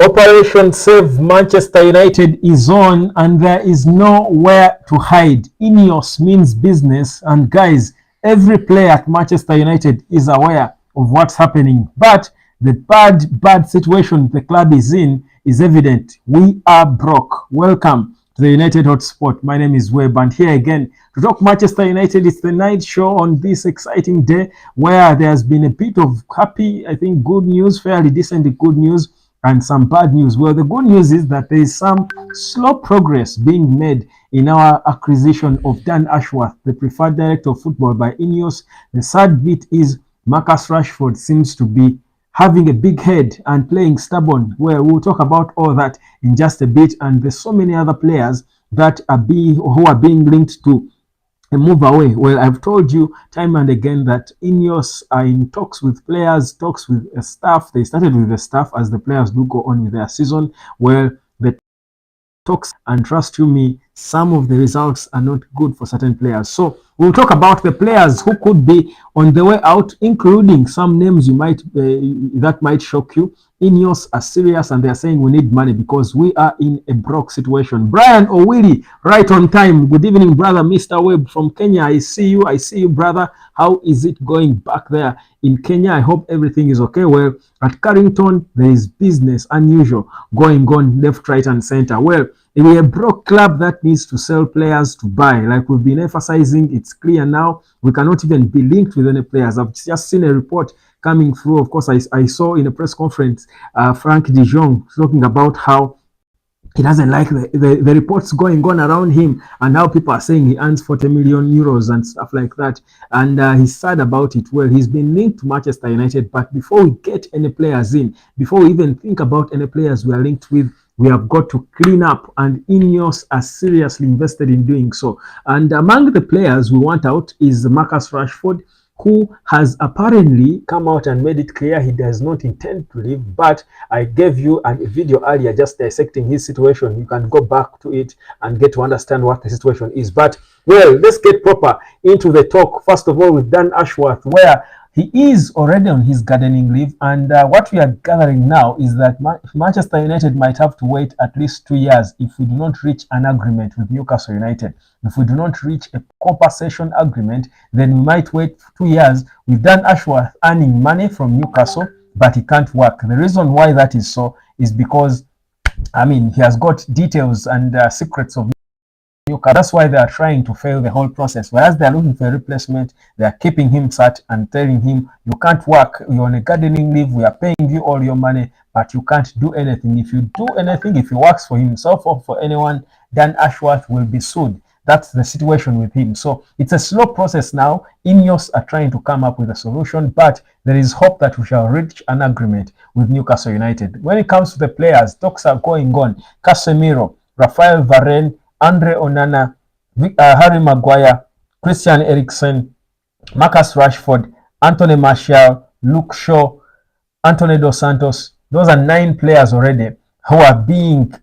Operation Save Manchester United is on, and there is nowhere to hide. INEOS means business, and guys, every player at Manchester United is aware of what's happening. But the bad situation the club is in is evident. We are broke. Welcome to the United Hotspot. My name is Webb, and here again to talk Manchester United. It's the night show on this exciting day where there has been a bit of happy, I think, good news, fairly decent good news, and some bad news. Well, the good news is that there is some slow progress being made in our acquisition of Dan Ashworth, the preferred director of football by INEOS. The sad bit is Marcus Rashford seems to be having a big head and playing stubborn. Well, we'll talk about all that in just a bit. And there's so many other players that are who are being linked to a move away. Well, I've told you time and again that INEOS are in talks with players, talks with staff. They started with the staff as the players do go on with their season. Well, the talks, and trust you me, some of the results are not good for certain players. So we'll talk about the players who could be on the way out, including some names you might that might shock you. INEOS are serious and they're saying we need money because we are in a broke situation. Brian Owili, right on time. Good evening, brother. Mr. Webb from Kenya. I see you, brother. How is it going back there in Kenya? I hope everything is okay. Well, at Carrington, there is business unusual going on left, right, and center. Well, we're a broke club that needs to sell players to buy. Like we've been emphasizing, it's clear now. We cannot even be linked with any players. I've just seen a report coming through. Of course, I saw in a press conference Frank de Jong talking about how he doesn't like the reports going on around him, and now people are saying he earns 40 million euros and stuff like that, and he's sad about it. Well, he's been linked to Manchester United, but before we get any players in, before we even think about any players we are linked with, we have got to clean up, and INEOS are seriously invested in doing so. And among the players we want out is Marcus Rashford, who has apparently come out and made it clear he does not intend to leave. But I gave you a video earlier just dissecting his situation. You can go back to it and get to understand what the situation is. But, well, let's get proper into the talk. First of all, with Dan Ashworth, where he is already on his gardening leave, and what we are gathering now is that Manchester United might have to wait at least 2 years if we do not reach an agreement with Newcastle United. If we do not reach a compensation agreement, then we might wait 2 years with Dan Ashworth earning money from Newcastle, but he can't work. The reason why that is so is because, I mean, he has got details and secrets of Newcastle. That's why they are trying to fail the whole process. Whereas they are looking for a replacement, they are keeping him sat and telling him, you can't work, you're on a gardening leave, we are paying you all your money, but you can't do anything. If you do anything, if he works for himself or for anyone, Dan Ashworth will be sued. That's the situation with him. So it's a slow process now. INEOS are trying to come up with a solution, but there is hope that we shall reach an agreement with Newcastle United. When it comes to the players, talks are going on. Casemiro, Rafael Varane, Andre Onana, Harry Maguire, Christian Eriksen, Marcus Rashford, Anthony Martial, Luke Shaw, Anthony Dos Santos. Those are 9 players already who are being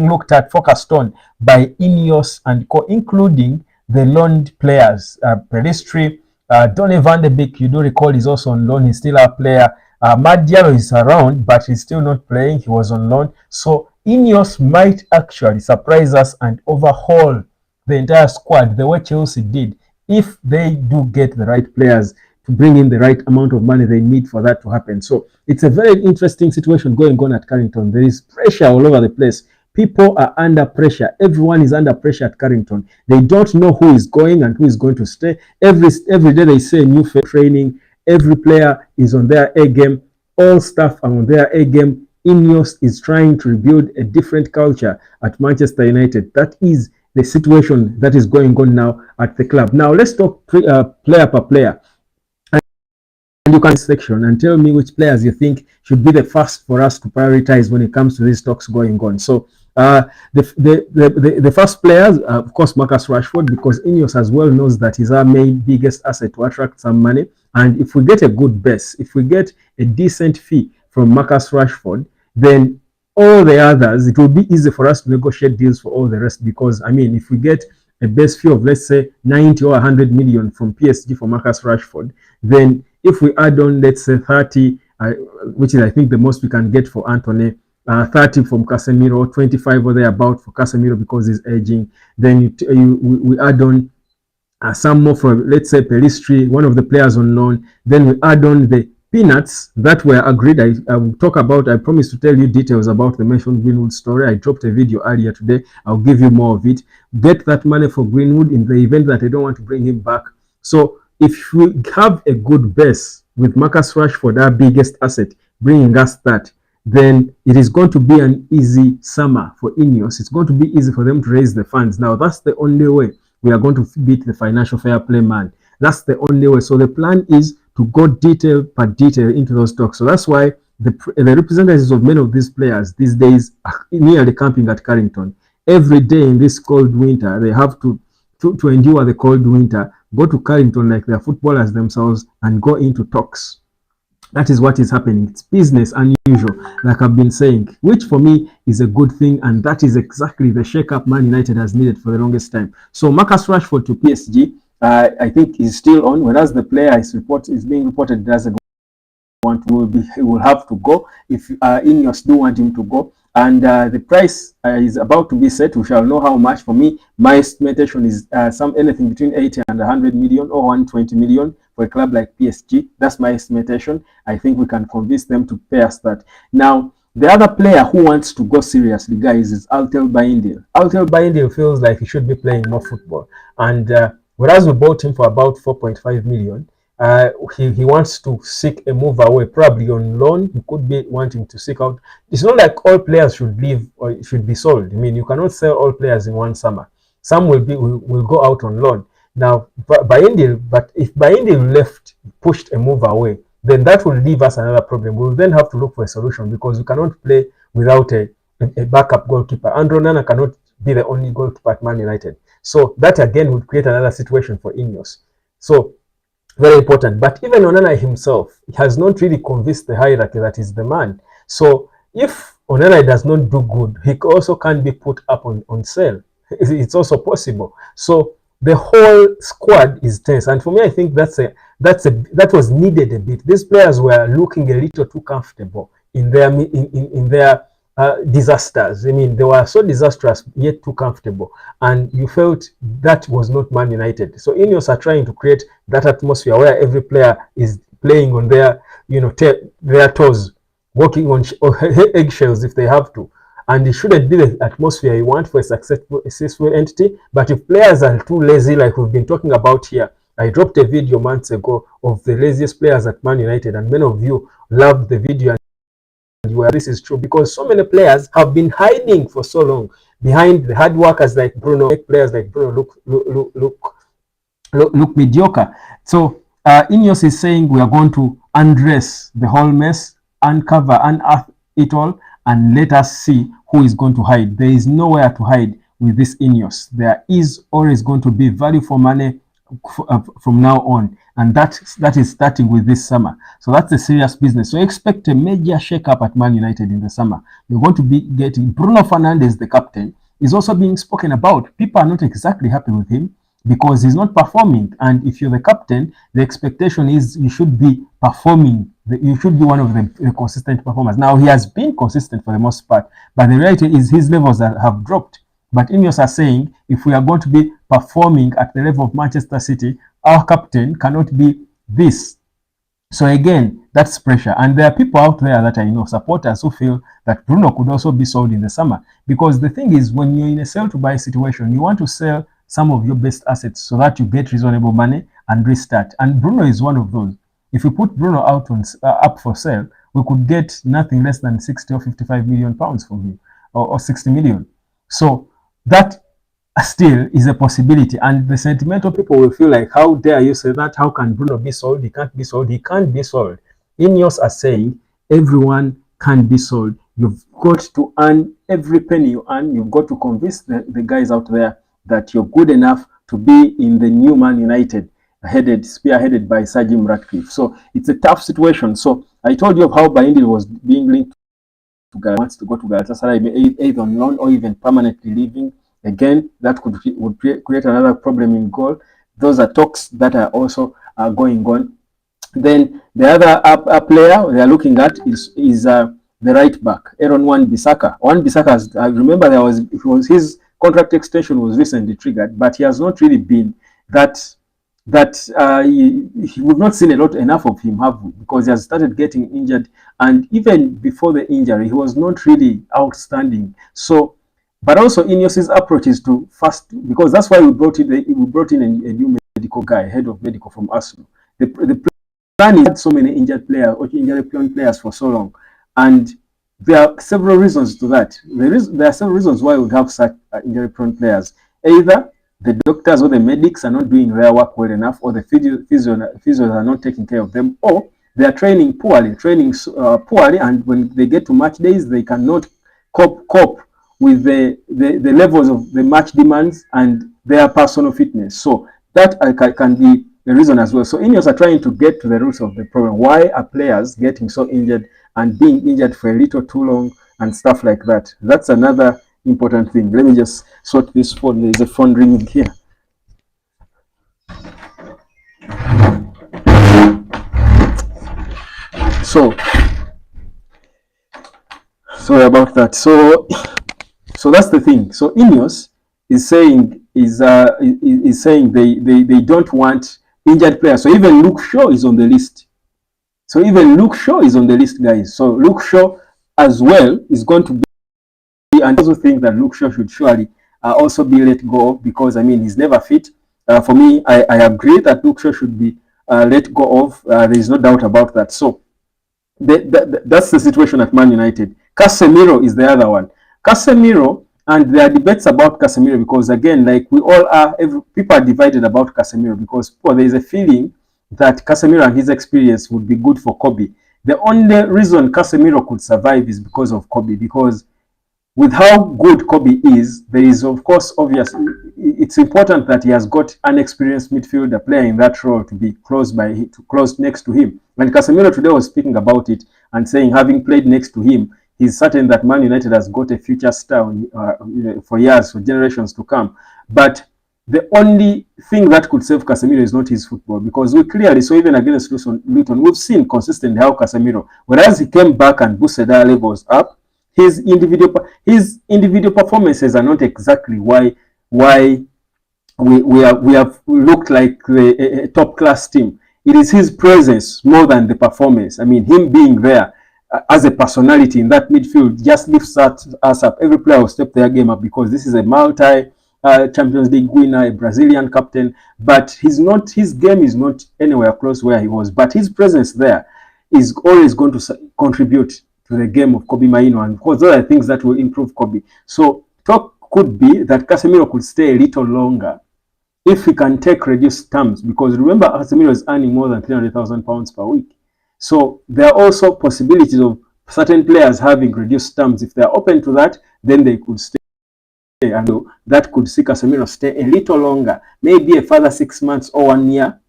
looked at, focused on by INEOS and co, including the loaned players. Pedestri, Donny van de Beek, you do recall, is also on loan. He's still a player. Mad Diallo is around, but he's still not playing. He was on loan. So INEOS might actually surprise us and overhaul the entire squad the way Chelsea did if they do get the right players to bring in the right amount of money they need for that to happen. So it's a very interesting situation going on at Carrington. There is pressure all over the place. People are under pressure. Everyone is under pressure at Carrington. They don't know who is going and who is going to stay. Every day they say new training. Every player is on their A game. All staff are on their A game. INEOS is trying to rebuild a different culture at Manchester United. That is the situation that is going on now at the club. Now let's talk player per player. And you can section and tell me which players you think should be the first for us to prioritize when it comes to these talks going on. So the first players, of course, Marcus Rashford, because INEOS as well knows that he's our main biggest asset to attract some money. And if we get a good base, if we get a decent fee from Marcus Rashford, then all the others, it will be easy for us to negotiate deals for all the rest. Because, I mean, if we get a base fee of, let's say, 90 or 100 million from PSG for Marcus Rashford, then if we add on, let's say, 30 which is I think the most we can get for Anthony. 30 from Casemiro, 25 or thereabout for Casemiro because he's aging. Then we add on some more for, let's say, Pelistri, one of the players on loan. Then we add on the peanuts that were agreed. I will talk about, I promise to tell you details about the Mason Greenwood story. I dropped a video earlier today. I'll give you more of it. Get that money for Greenwood in the event that I don't want to bring him back. So if we have a good base with Marcus Rashford, our biggest asset, bringing us that, then it is going to be an easy summer for INEOS. It's going to be easy for them to raise the funds. Now, that's the only way we are going to beat the financial fair play man. That's the only way. So the plan is to go detail per detail into those talks. So that's why the representatives of many of these players these days are nearly camping at Carrington. Every day in this cold winter, they have to endure the cold winter, go to Carrington like they're footballers themselves and go into talks. That is what is happening. It's business unusual, like I've been saying, which for me is a good thing, and that is exactly the shake-up Man United has needed for the longest time. So Marcus Rashford to PSG, I think is still on, whereas the player is being reported doesn't want to, he will have to go if INEOS do want him to go. And the price is about to be set. We shall know how much. For me, my estimation is anything between 80 and 100 million or 120 million for a club like PSG. That's my estimation. I think we can convince them to pay us that. Now, the other player who wants to go seriously, guys, is Altel Bayindil. Altel Bayindil feels like he should be playing more football. And whereas we bought him for about 4.5 million, he wants to seek a move away, probably on loan. He could be wanting to seek out. It's not like all players should leave or should be sold. I mean, you cannot sell all players in one summer. Some will go out on loan. Now, but if Bayindil left, pushed a move away, then that will leave us another problem. We'll then have to look for a solution because we cannot play without a backup goalkeeper. Andrew Nana cannot be the only goalkeeper at Man United. So that again would create another situation for INEOS. So very important. But even Onana himself has not really convinced the hierarchy that he's the man. So if Onana does not do good, he also can be put up on sale. It's also possible. So the whole squad is tense. And for me, I think that was needed a bit. These players were looking a little too comfortable in their disasters. I mean, they were so disastrous yet too comfortable, and you felt that was not Man United. So INEOS are trying to create that atmosphere where every player is playing on their their toes, walking on eggshells if they have to. And it shouldn't be the atmosphere you want for a successful entity. But if players are too lazy, like we've been talking about here, I dropped a video months ago of the laziest players at Man United, and many of you loved the video. Where this is true, because so many players have been hiding for so long behind the hard workers like Bruno. Make players like Bruno look mediocre. So INEOS is saying we are going to undress the whole mess, unearth it all, and let us see who is going to hide. There is nowhere to hide with this INEOS. There is always going to be value for money from now on, and that is starting with this summer. So that's a serious business. So expect a major shake-up at Man United in the summer. You're going to be getting Bruno Fernandes, the captain, is also being spoken about. People are not exactly happy with him because he's not performing. And if you're the captain, the expectation is you should be performing. You should be one of the consistent performers. Now, he has been consistent for the most part, but the reality is his levels have dropped. But INEOS are saying if we are going to be performing at the level of Manchester City, our captain cannot be this. So again, that's pressure. And there are people out there that I know, supporters who feel that Bruno could also be sold in the summer. Because the thing is, when you're in a sell to buy situation, you want to sell some of your best assets so that you get reasonable money and restart. And Bruno is one of those. If we put Bruno out up for sale, we could get nothing less than 60 or 55 million pounds from him, or 60 million. So that still is a possibility, and the sentimental people will feel like, how dare you say that? How can Bruno be sold? He can't be sold. He can't be sold. INEOS are saying everyone can be sold. You've got to earn every penny you earn. You've got to convince the guys out there that you're good enough to be in the new Man United, spearheaded by Sir Jim Ratcliffe. So it's a tough situation. So I told you of how Bayindil was being linked to wants to go to Galatasaray, either on loan or even permanently leaving. Again, that would create another problem in goal. Those are talks that are also going on. Then the other player they are looking at is the right back, Aaron Wan-Bissaka. Wan-Bissaka, I remember his contract extension was recently triggered, but he has not really been that we've not seen enough of him, have we? Because he has started getting injured, and even before the injury, he was not really outstanding. So, but also INEOS's approach is to first, because that's why we brought in a new medical guy, head of medical from Arsenal. The plan is had so many injured players or injury-prone players for so long, and there are several reasons to that. There are several reasons why we have such injury-prone players. Either the doctors or the medics are not doing their work well enough, or the physios are not taking care of them, or they are training poorly, and when they get to match days, they cannot cope with the levels of the match demands and their personal fitness. So that can be the reason as well. So INEOS are trying to get to the roots of the problem. Why are players getting so injured and being injured for a little too long and stuff like that? That's another important thing. Let me just sort this phone. There's a phone ringing here. So sorry about that. So that's the thing. So INEOS is saying they don't want injured players. So even Luke Shaw is on the list. Guys. So Luke Shaw as well is going to be, and I also think that Luke Shaw should surely also be let go of, because I mean he's never fit. For me, I agree that Luke Shaw should be let go of. There is no doubt about that. So that's the situation at Man United. Casemiro is the other one. Casemiro, and there are debates about Casemiro because, again, like we all are, people are divided about Casemiro because there is a feeling that Casemiro and his experience would be good for Kobe. The only reason Casemiro could survive is because of Kobe, because with how good Kobe is, there is, of course, obviously, it's important that he has got an experienced midfielder player in that role to be close next to him. When Casemiro today was speaking about it and saying, having played next to him, he's certain that Man United has got a future star for years, for generations to come. But the only thing that could save Casemiro is not his football, because we clearly saw even against Luton, we've seen consistently how Casemiro, whereas he came back and boosted our levels up, his individual performances are not exactly why we have looked like a top class team. It is his presence more than the performance. I mean, him being there as a personality in that midfield just lifts us up. Every player will step their game up, because this is a Champions League winner, a Brazilian captain, but his game is not anywhere close where he was. But his presence there is always going to contribute to the game of Kobe Mainoo, and of course those are things that will improve Kobe. So talk could be that Casemiro could stay a little longer if he can take reduced terms, because remember Casemiro is earning more than £300,000 per week. So there are also possibilities of certain players having reduced terms. If they are open to that, then they could stay, and that could see Casemiro stay a little longer, maybe a further 6 months or 1 year,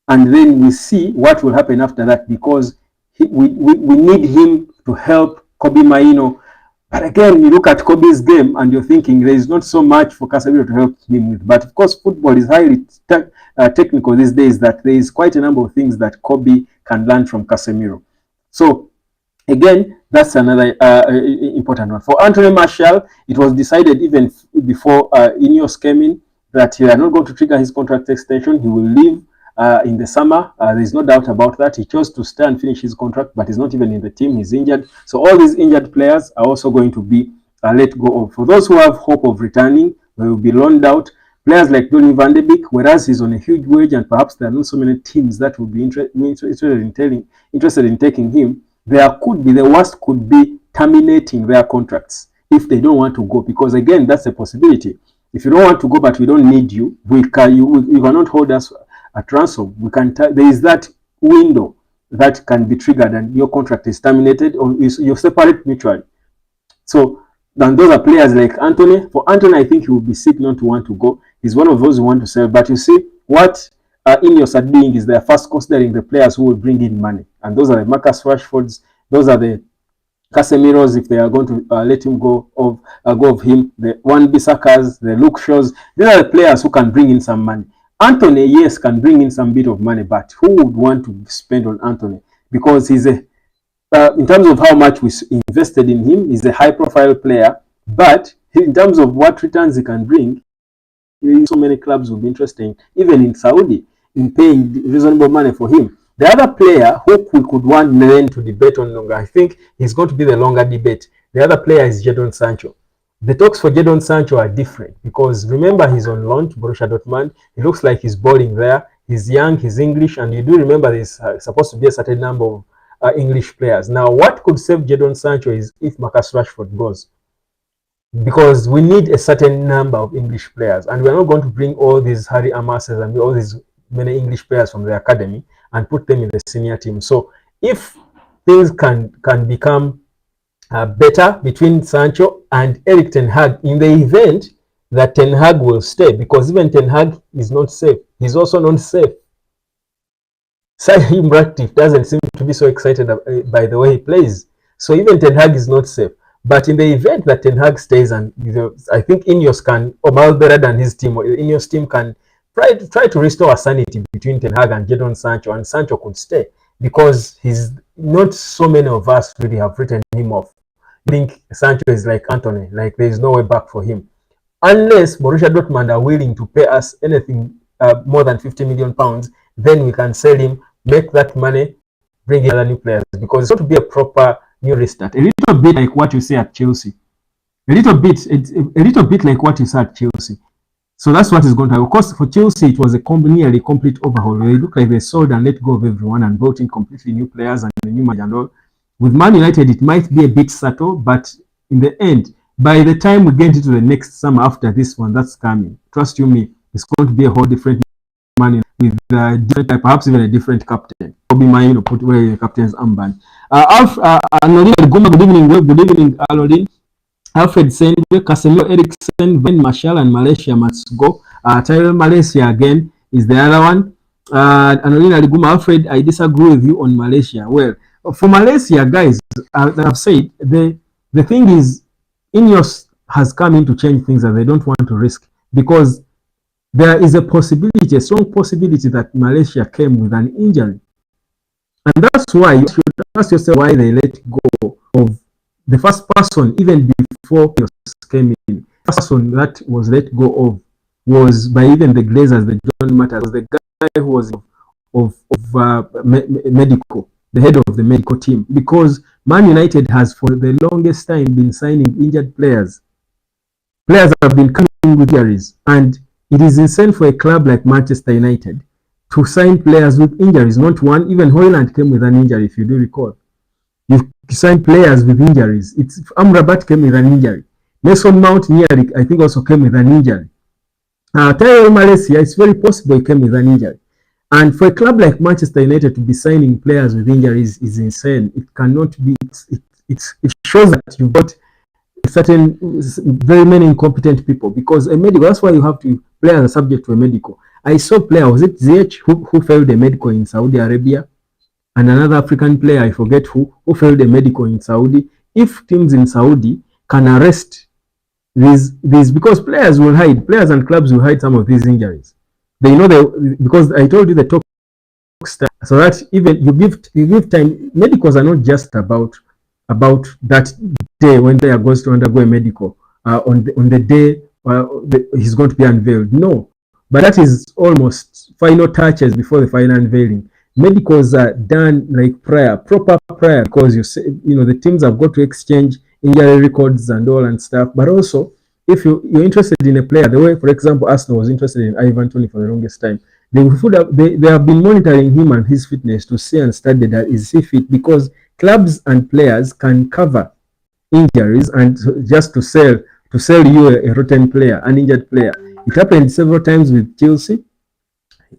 and then we see what will happen after that, because we need him to help Kobe Mainoo. But again, you look at Kobe's game and you're thinking there is not so much for Casemiro to help him with. But of course, football is highly technical these days, that there is quite a number of things that Kobe can learn from Casemiro. So again, that's another important one. For Anthony Martial, it was decided even before INEOS came in that they are not going to trigger his contract extension. He will leave in the summer. There is no doubt about that. He chose to stay and finish his contract, but he's not even in the team. He's injured. So all these injured players are also going to be let go of. For those who have hope of returning, they will be loaned out. Players like Donny van de Beek, whereas he's on a huge wage and perhaps there are not so many teams that will be interested in taking him, the worst could be terminating their contracts if they don't want to go, because again, that's a possibility. If you don't want to go, but we don't need you, you cannot hold us at ransom. There is that window that can be triggered and your contract is terminated, or you're separate mutually. So then those are players like Anthony. For Anthony, I think he will be sick not to want to go. He's one of those who want to sell. But you see, what INEOS are doing is they're first considering the players who will bring in money. And those are the Marcus Rashfords, those are the Casemiros, if they are going to let him go of him, the Wan-Bissakas, the Luke Shaws. These are the players who can bring in some money. Anthony, yes, can bring in some bit of money, but who would want to spend on Anthony? Because he's a, in terms of how much we invested in him, he's a high-profile player. But in terms of what returns he can bring, so many clubs will be interested, even in Saudi, in paying reasonable money for him. The other player who we could want then to debate on longer, I think he's going to be the longer debate. The other player is Jadon Sancho. The talks for Jadon Sancho are different because remember he's on loan to Borussia Dortmund. He looks like he's balling there. He's young, he's English, and you do remember there's supposed to be a certain number of English players. Now, what could save Jadon Sancho is if Marcus Rashford goes, because we need a certain number of English players, and we're not going to bring all these Harry Amases and all these many English players from the academy and put them in the senior team. So if things can become better between Sancho and Eric Ten Hag in the event that Ten Hag will stay, because even Ten Hag is not safe. He's also not safe. Sahim Ratcliffe doesn't seem to be so excited by the way he plays. So even Ten Hag is not safe. But in the event that Ten Hag stays, and I think INEOS can, or Malbera and his team, or INEOS team can try to restore a sanity between Ten Hag and Jadon Sancho, and Sancho could stay because he's not so many of us really have written him off. I think Sancho is like Anthony, like there is no way back for him. Unless Borussia Dortmund are willing to pay us anything more than £50 million, then we can sell him, make that money, bring in other new players, because it's going to be a proper new restart. A little bit like what you say at Chelsea. A little bit like what you said at Chelsea. So that's what is going to happen. Of course, for Chelsea, it was a nearly complete overhaul. They look like they sold and let go of everyone and brought in completely new players and a new manager and all. With Man United, it might be a bit subtle, but in the end, by the time we get into the next summer after this one, that's coming. Trust you me, it's going to be a whole different Man with different, perhaps even a different captain. Probably mine, put away the captain's armband. Good evening, Alodin. Alfred Sendwe, Casemiro, Eriksen, Van Marshall, and Malaysia must go. Tyrell Malaysia again is the other one. Anolina Liguma, Alfred, I disagree with you on Malaysia. Well, for Malaysia, guys, I've said the thing is, INEOS has come in to change things that they don't want to risk, because there is a possibility, a strong possibility that Malaysia came with an injury. And that's why you should ask yourself why they let go of the first person, even before INEOS came in. The first person that was let go of was by even the Glazers, the John Matters, was the guy who was of medical, the head of the medical team, because Man United has for the longest time been signing injured players. Players have been coming with injuries, and it is insane for a club like Manchester United to sign players with injuries. Not one, even Hojlund came with an injury, if you do recall. You sign players with injuries. Amrabat came with an injury. Mason Mount nearly, I think, also came with an injury. Tyrell Malaysia, it's very possible he came with an injury. And for a club like Manchester United to be signing players with injuries is insane. It cannot be. It shows that you've got certain very many incompetent people, because a medical. That's why you have to players are subject to a medical. I saw a player, was it ZH, who failed a medical in Saudi Arabia, and another African player, I forget who failed a medical in Saudi. If teams in Saudi can arrest these because players will hide, players and clubs will hide some of these injuries. They know because I told you the top stuff, so that even you give time. Medicals are not just about that day when they are going to undergo a medical on the day he's going to be unveiled. No, but that is almost final touches before the final unveiling. Medicals are done like proper prayer, because the teams have got to exchange injury records and all and stuff. But also, if you're interested in a player, the way, for example, Arsenal was interested in Ivan Toney for the longest time, they have been monitoring him and his fitness to see and study that is he fit, because clubs and players can cover injuries and just to sell you a rotten player, an injured player. It happened several times with Chelsea.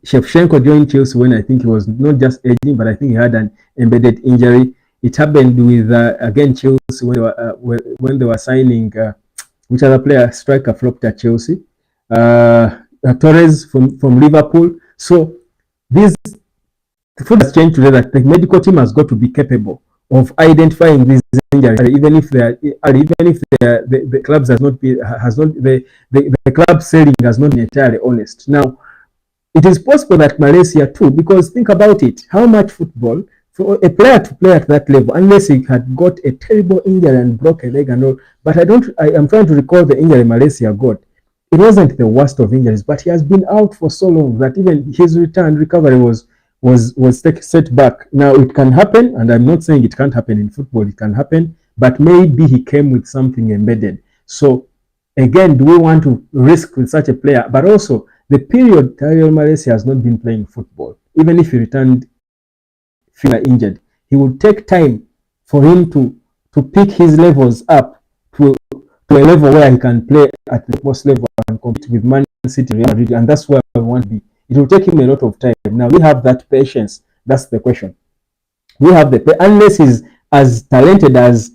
Shevchenko joined Chelsea when I think he was not just aging, but I think he had an embedded injury. It happened with again Chelsea when they were signing which other player, striker flopped at Chelsea, Torres from Liverpool. So this food has changed today, that the medical team has got to be capable of identifying these injuries, even if the clubs the club selling has not been entirely honest. Now, It is possible that Malaysia too, because think about it, how much football for a player to play at that level, unless he had got a terrible injury and broke a leg and all. But I am trying to recall the injury Malaysia got. It wasn't the worst of injuries, but he has been out for so long that even his recovery was set back. Now it can happen, and I'm not saying it can't happen in football. It can happen, but maybe he came with something embedded. So again, do we want to risk with such a player? But also, the period Tyrell Malaysia has not been playing football, even if he returned feeling injured, he would take time for him to pick his levels up to a level where he can play at the post level and compete with Man City, Real Madrid, and that's where we want to be. It will take him a lot of time. Now we have that patience. That's the question. We have unless he's as talented as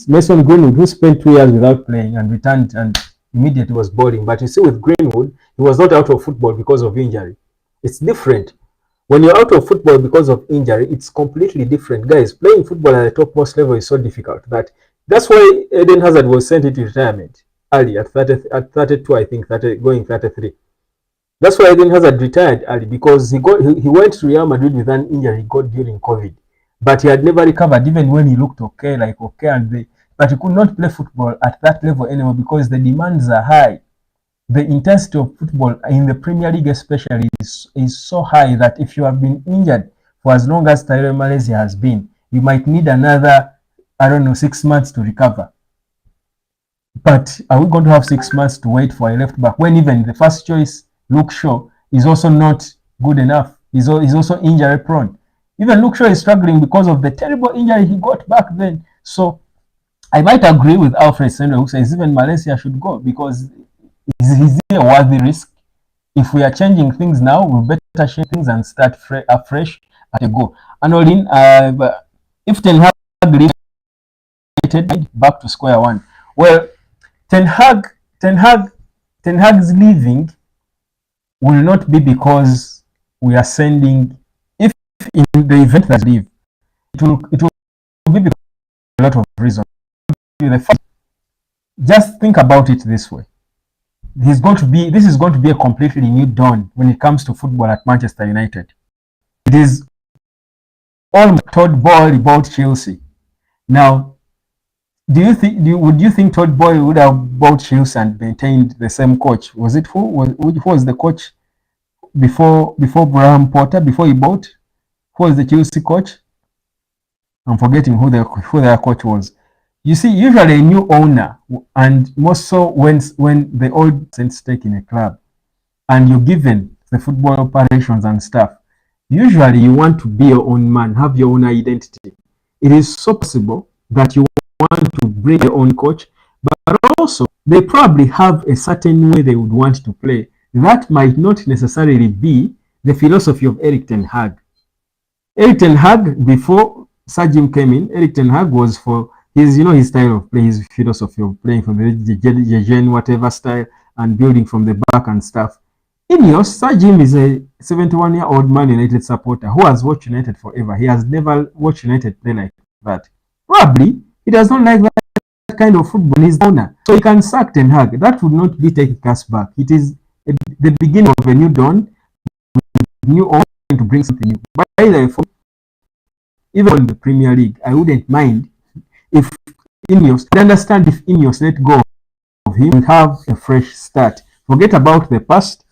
Mason Greenwood, who spent 2 years without playing and returned and immediately was bowling. But you see, with Greenwood, he was not out of football because of injury. It's different. When you're out of football because of injury, it's completely different. Guys, playing football at the topmost level is so difficult that's why Eden Hazard was sent into retirement early at 32, I think, going 33. That's why Eden Hazard retired early, because he went to Real Madrid with an injury he got during COVID. But he had never recovered, even when he looked okay, but he could not play football at that level anymore because the demands are high. The intensity of football in the Premier League especially is so high that if you have been injured for as long as Tyrell Malaysia has been, you might need another, 6 months to recover. But are we going to have 6 months to wait for a left back when even the first choice, Luke Shaw, is also not good enough? He's also injury prone. Even Luke Shaw is struggling because of the terrible injury he got back then. So I might agree with Alfred Sendo, who says even Malaysia should go, because is it a worthy risk? If we are changing things now, we better change things and start afresh at a go. And all in, if Ten Hag back to square one, well, Ten Hag's leaving will not be because we are sending. If in the event that leave, it will be because of a lot of reasons. Just think about it this way. This is going to be a completely new dawn when it comes to football at Manchester United. It is all Todd Boehly about Chelsea. Now, would you think Todd Boehly would have bought Chelsea and maintained the same coach? Was it who was the coach before Graham Potter, before he bought? Who was the Chelsea coach? I'm forgetting who their coach was. You see, usually a new owner, and more so when the old stake in a club, and you're given the football operations and stuff, usually you want to be your own man, have your own identity. It is so possible that you want to bring your own coach, but also they probably have a certain way they would want to play. That might not necessarily be the philosophy of Erik ten Hag. Erik ten Hag, before Sir Jim came in, Erik ten Hag was for his style of play, his philosophy of playing from the gen whatever style and building from the back and stuff. INEOS, Sir Jim is a 71-year-old Man United supporter who has watched United forever. He has never watched United play like that. Probably he does not like that kind of football. He's the owner, so he can sack Ten Hag. That would not be taking us back. It is the beginning of a new dawn, new owner to bring something new. By the way, even in the Premier League, I wouldn't mind if INEOS, I understand if INEOS let go of him, we'll have a fresh start. Forget about the past.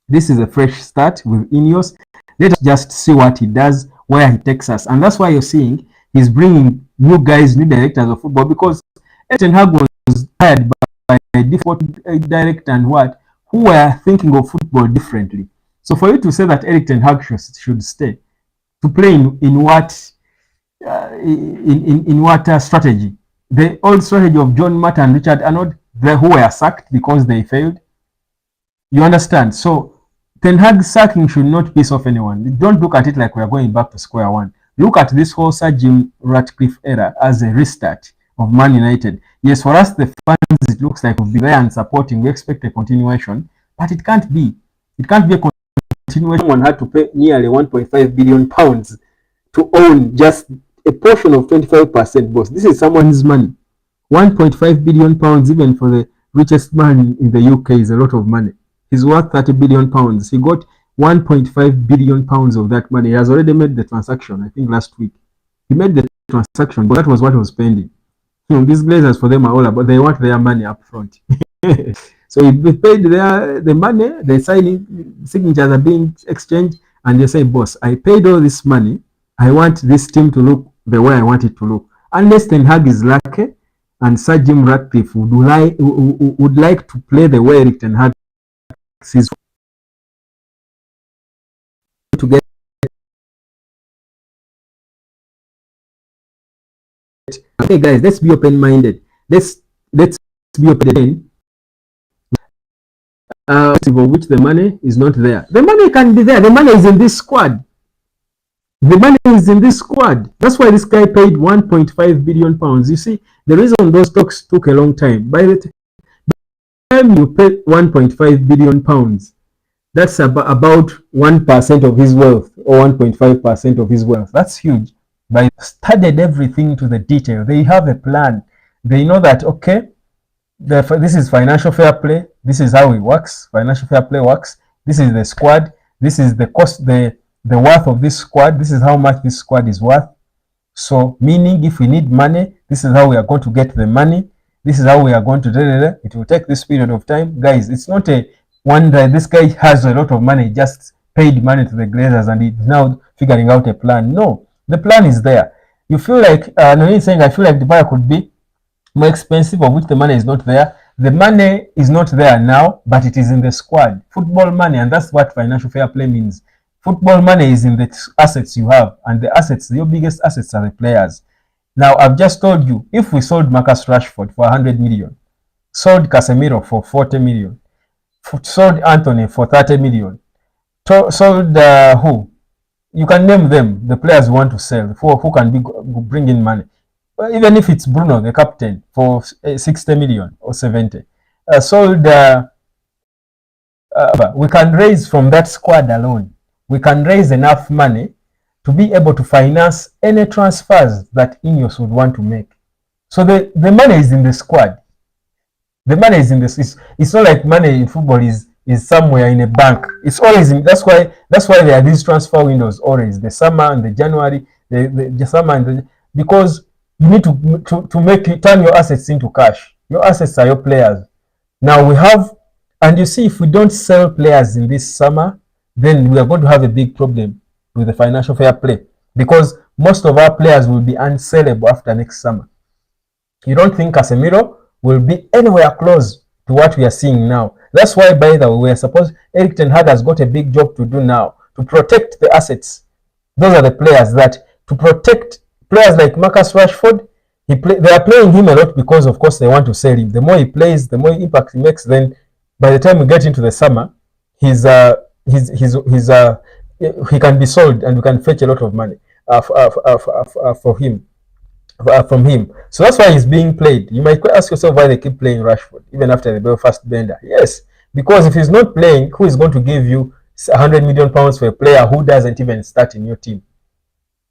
This is a fresh start with INEOS. Let us just see what he does, where he takes us. And that's why you're seeing he's bringing new guys, new directors of football, because Ten Hag was hired by a different director and who were thinking of football differently. So for you to say that Erik ten Hag should stay, to play in what strategy? The old strategy of John Matt and Richard Arnold, who were sacked because they failed. You understand? So Ten Hag sacking should not piss off anyone. Don't look at it like we are going back to square one. Look at this whole Sir Jim Ratcliffe era as a restart of Man United. Yes, for us, the fans, it looks like we'll be there and supporting. We expect a continuation, but it can't be. It can't be a continuation. Someone had to pay nearly 1.5 billion pounds to own just a portion of 25%, boss. This is someone's money. 1.5 billion pounds, even for the richest man in the UK, is a lot of money. He's worth 30 billion pounds. He got 1.5 billion pounds of that money. He has already made the transaction, I think last week. He made the transaction, but that was what was pending. These Glazers for them are all about, they want their money up front. So he paid the money, the signatures are being exchanged, and they say, boss, I paid all this money. I want this team to look the way I want it to look. Unless Ten Hag is lucky and Sir Jim Ratcliffe would like to play the way Eric Ten Hag sees to get. Okay, guys, let's be open-minded. Let's be open-minded. Which the money is not there. The money can be there. The money is in this squad. The money is in this squad. That's why this guy paid 1.5 billion pounds. You see, the reason those talks took a long time. By the time you pay 1.5 billion pounds, that's about 1% of his wealth or 1.5% of his wealth. That's huge. But they studied everything to the detail. They have a plan. They know that, okay, this is financial fair play. This is how it works. Financial fair play works. This is the squad. This is the cost, the worth of this squad. This is how much this squad is worth. So, meaning if we need money, this is how we are going to get the money. This is how we are going to do it. It will take this period of time. Guys, it's not a one that this guy has a lot of money, just paid money to the Glazers and he's now figuring out a plan. No, the plan is there. You feel like, no, he's saying, I feel like the buyer could be more expensive, of which the money is not there. The money is not there now, but it is in the squad. Football money, and that's what financial fair play means. Football money is in the assets you have, and the assets, your biggest assets are the players. Now, I've just told you, if we sold Marcus Rashford for 100 million, sold Casemiro for 40 million, sold Anthony for 30 million, sold who? You can name them, the players who want to sell, who can bring in money. Even if it's Bruno, the captain, for 60 million or 70. Sold, we can raise from that squad alone. We can raise enough money to be able to finance any transfers that INEOS would want to make. So the money is in the squad. The money is in this. It's not like money in football is somewhere in a bank. It's always in. That's why there are these transfer windows always. The summer and the January, the summer and the, because you need to turn your assets into cash. Your assets are your players. Now we have, and you see, if we don't sell players in this summer, then we are going to have a big problem with the financial fair play, because most of our players will be unsellable after next summer. You don't think Casemiro will be anywhere close to what we are seeing now? That's why, by the way, we are supposed, Eric Ten Hag has got a big job to do now to protect the assets. Those are the players that, to protect players like Marcus Rashford, they are playing him a lot because, of course, they want to sell him. The more he plays, the more impact he makes. Then, by the time we get into the summer, he can be sold, and we can fetch a lot of money from him. So that's why he's being played. You might ask yourself why they keep playing Rashford even after the Belfast bender. Yes, because if he's not playing, who is going to give you 100 million pounds for a player who doesn't even start in your team?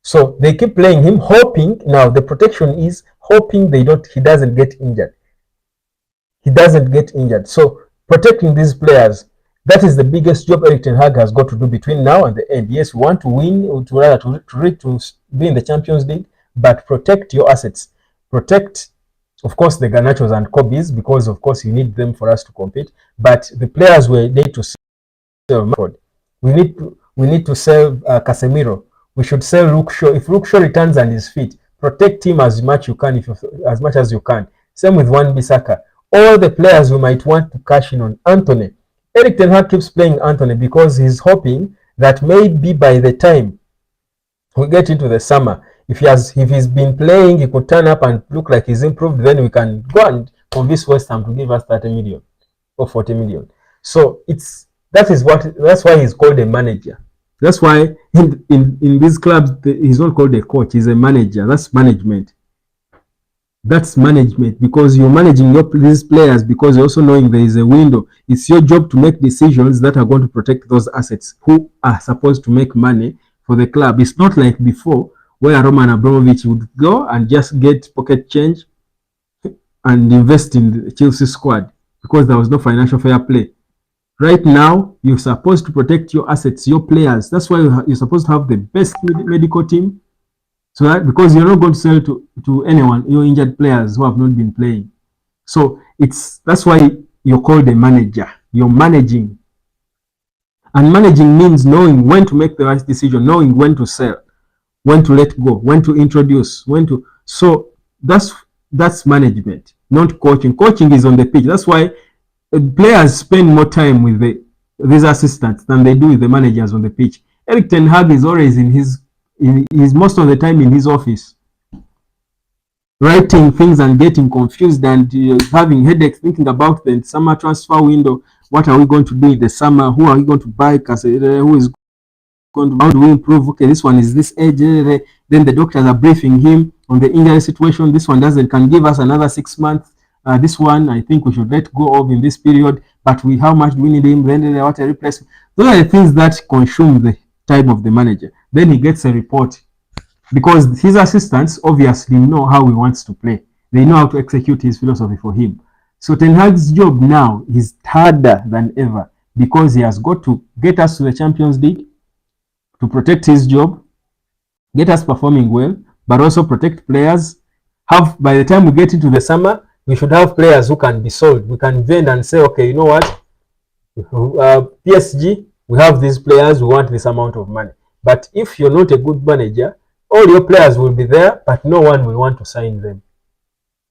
So they keep playing him, hoping. Now the protection is hoping he doesn't get injured. He doesn't get injured. So protecting these players, that is the biggest job Eric Ten Hag has got to do between now and the end. Yes, we want to win, to be in the Champions League, but protect your assets. Protect, of course, the Garnachos and Kobis, because, of course, you need them for us to compete. But the players we need to sell. We need to sell Casemiro. We should sell Luke Shaw. If Luke Shaw returns and is fit, protect him as much as you can. Same with Wan-Bissaka. All the players we might want to cash in on. Anthony. Eric Ten Hag keeps playing Anthony because he's hoping that maybe by the time we get into the summer, if he's been playing, he could turn up and look like he's improved. Then we can go and convince West Ham to give us 30 million or 40 million. So that's why he's called a manager. That's why in these clubs he's not called a coach. He's a manager. That's management. That's management, because you're managing these players, because you're also knowing there is a window. It's your job to make decisions that are going to protect those assets who are supposed to make money for the club. It's not like before, where Roman Abramovich would go and just get pocket change and invest in the Chelsea squad because there was no financial fair play. Right now, you're supposed to protect your assets, your players. That's why you're supposed to have the best medical team. So that because you're not going to sell to anyone, your injured players who have not been playing. So that's why you're called a manager. You're managing. And managing means knowing when to make the right decision, knowing when to sell, when to let go, when to introduce, when to. So that's management, not coaching. Coaching is on the pitch. That's why players spend more time with these assistants than they do with the managers on the pitch. Erik ten Hag is always he's most of the time in his office, writing things and getting confused and having headaches thinking about the summer transfer window. What are we going to do in the summer? Who are we going to buy? Who is going to, how do we improve? Okay, this one is this age. Then the doctors are briefing him on the injury situation. This one can give us another 6 months. This one I think we should let go of in this period. But how much do we need him? Then what a replacement. Those are the things that consume the time of the manager. Then he gets a report because his assistants obviously know how he wants to play. They know how to execute his philosophy for him. So Ten Hag's job now is harder than ever because he has got to get us to the Champions League, to protect his job, get us performing well, but also protect players. By the time we get into the summer, we should have players who can be sold. We can vend and say, okay, you know what? PSG, we have these players, we want this amount of money. But if you're not a good manager, all your players will be there, but no one will want to sign them.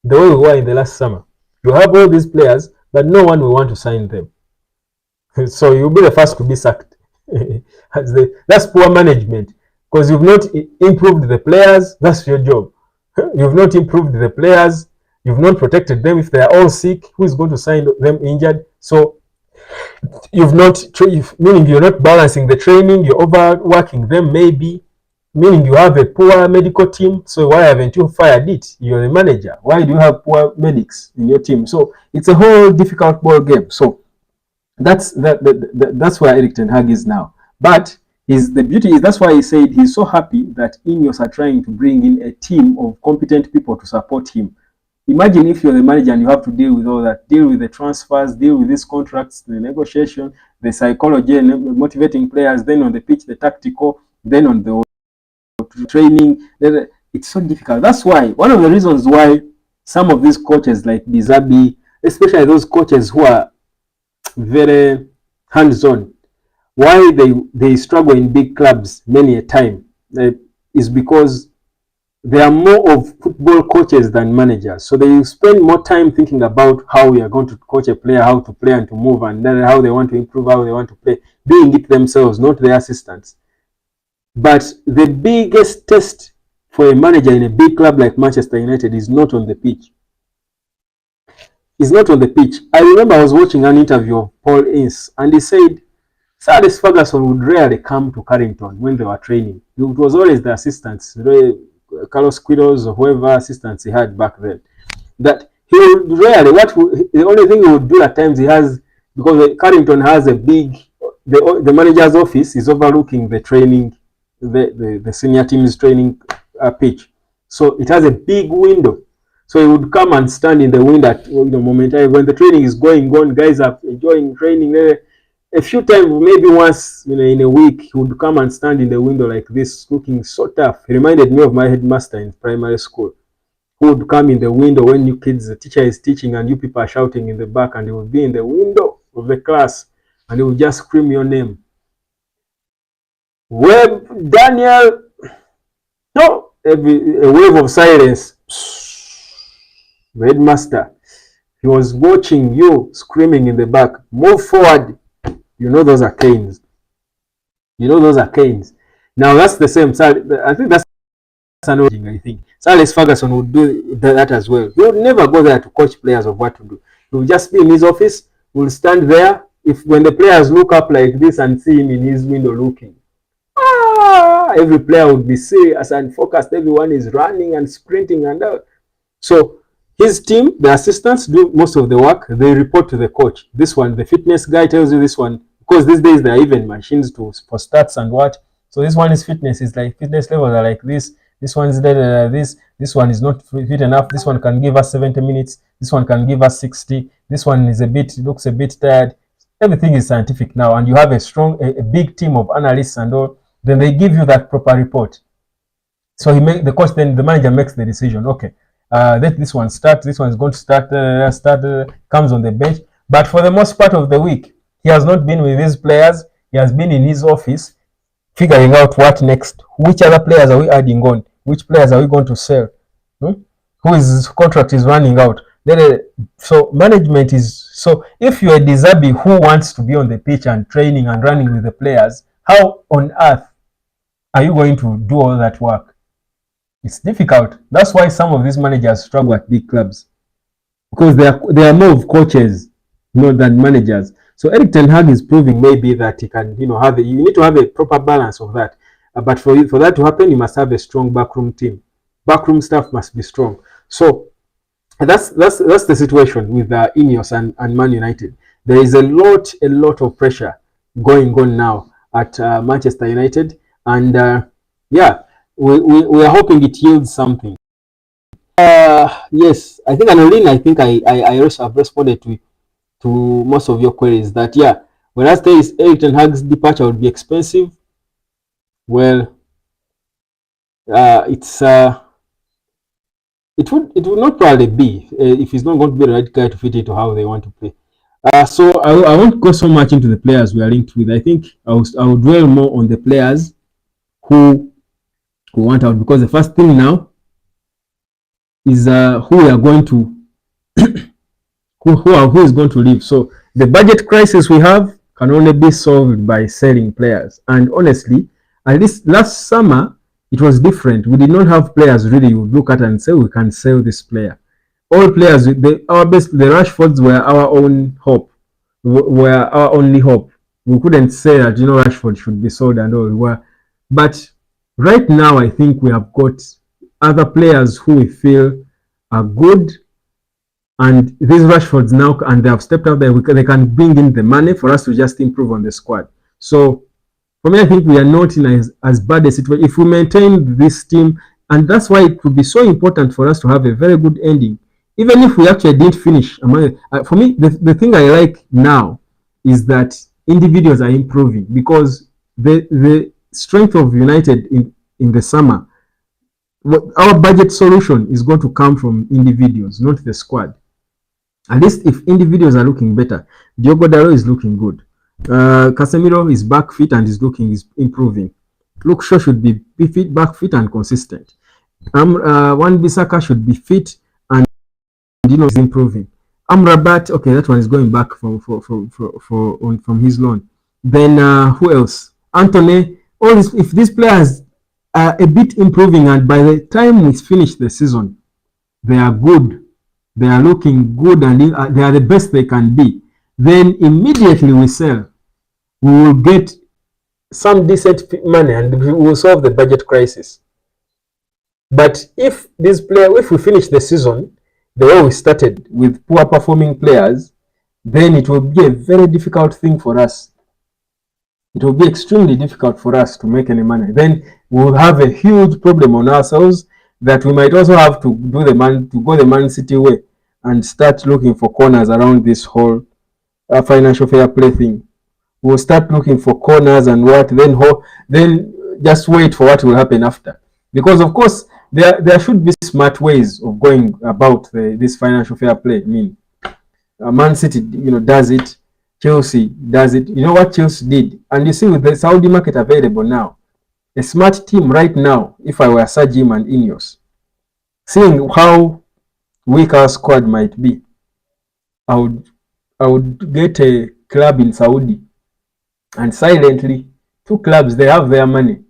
The way we were in the last summer. You have all these players, but no one will want to sign them. So you'll be the first to be sacked. That's poor management. Because you've not improved the players, that's your job. You've not improved the players, you've not protected them. If they are all sick, who is going to sign them injured? So you've not, meaning you're not balancing the training, you're overworking them maybe, meaning you have a poor medical team. So why haven't you fired it? You're the manager. Why do you have poor medics in your team? So it's a whole difficult ball game. So that's where Erik ten Hag is now. But the beauty is that's why he said he's so happy that INEOS are trying to bring in a team of competent people to support him. Imagine if you're the manager and you have to deal with all that, deal with the transfers, deal with these contracts, the negotiation, the psychology, and motivating players, then on the pitch, the tactical, then on the training. It's so difficult. That's why one of the reasons why some of these coaches like Dizabi, especially those coaches who are very hands-on, why they struggle in big clubs many a time is because they are more of football coaches than managers. So they spend more time thinking about how we are going to coach a player, how to play and to move, and then how they want to improve, how they want to play, doing it themselves, not their assistants. But the biggest test for a manager in a big club like Manchester United is not on the pitch. It's not on the pitch. I remember I was watching an interview of Paul Ince, and he said Sir Alex Ferguson would rarely come to Carrington when they were training. It was always the assistants, Carlos Quiros or whoever assistants he had back then. That he would rarely, the only thing he would do at times, because Carrington has a big, the manager's office is overlooking the training, the senior team's training pitch. So it has a big window. So he would come and stand in the window at momentarily when the training is going on, guys are enjoying training. A few times, maybe once in a week, he would come and stand in the window like this, looking so tough. He reminded me of my headmaster in primary school, who would come in the window when the teacher is teaching and you people are shouting in the back, and he would be in the window of the class and he would just scream your name. Webb, Daniel, no, a wave of silence. The headmaster, he was watching you screaming in the back. Move forward. You know those are canes. You know those are canes. Now that's the same. I think that's annoying. I think Sir Alex Ferguson would do that as well. He would never go there to coach players of what to do. He would just be in his office. Will stand there. When the players look up like this and see him in his window looking, every player would be serious and focused. Everyone is running and sprinting and out. So his team, the assistants, do most of the work. They report to the coach. This one, the fitness guy tells you this one, because these days there are even machines for stats and what. So this one is fitness. It's like fitness levels are like this. This one is this. This one is not fit enough. This one can give us 70 minutes. This one can give us 60. This one is looks a bit tired. everything is scientific now, and you have a big team of analysts and all, then they give you that proper report. So the coach, then the manager makes the decision. Okay, let this one start. This one is going to start. Comes on the bench, but for the most part of the week, he has not been with his players. He has been in his office, figuring out what next. Which other players are we adding on? Which players are we going to sell? Whose contract is running out? So management is so. If you're a Dizabi who wants to be on the pitch and training and running with the players, how on earth are you going to do all that work? It's difficult. That's why some of these managers struggle at big clubs, because they are more of coaches, than managers. So Eric Ten Hag is proving maybe that he can, you need to have a proper balance of that. But for that to happen, you must have a strong backroom team. Backroom staff must be strong. So that's the situation with INEOS and Man United. There is a lot of pressure going on now at Manchester United, and yeah, we are hoping it yields something. Yes, I think Anoline, I also have responded to most of your queries that, yeah, whereas there is Eric Ten Hag's departure would be expensive. Well, it would not probably be if he's not going to be the right guy to fit into how they want to play. So I won't go so much into the players we are linked with. I think I will dwell more on the players who want out, because the first thing now is who we are going to who is going to leave. So the budget crisis we have can only be solved by selling players. And honestly, at least last summer it was different. We did not have players really you would look at and say we can sell this player. All players, the Rashfords were our own hope, were our only hope. We couldn't say that Rashford should be sold and all. But right now, I think we have got other players who we feel are good, and these Rashfords now, and they have stepped up there. They can bring in the money for us to just improve on the squad. So for me, I think we are not in as bad a situation if we maintain this team, and that's why it would be so important for us to have a very good ending. Even if we actually didn't finish, for me, the thing I like now is that individuals are improving, because the strength of United in the summer, our budget solution is going to come from individuals, not the squad. At least if individuals are looking better, Diogo Dalot is looking good. Casemiro is back fit and is improving. Luke Shaw should be fit, back fit and consistent. Wan-Bissaka should be fit and is improving. Amrabat, okay, that one is going back from his loan. Then who else? Anthony. All this, if these players are a bit improving, and by the time we finish the season, they are good. They are looking good, and they are the best they can be. Then immediately we sell. We will get some decent money, and we will solve the budget crisis. But if we finish the season the way we started, with poor performing players, then it will be a very difficult thing for us. It will be extremely difficult for us to make any money. Then we will have a huge problem on ourselves, that we might also have to go the Man City way and start looking for corners around this whole financial fair play thing. We'll start looking for corners and then just wait for what will happen after. Because of course there should be smart ways of going about this financial fair play. I mean, Man City, does it. Chelsea does it. You know what Chelsea did? And you see, with the Saudi market available now, a smart team right now, if I were Sajim and INEOS, seeing how weak our squad might be, I would get a club in Saudi, and silently, 2 clubs, they have their money,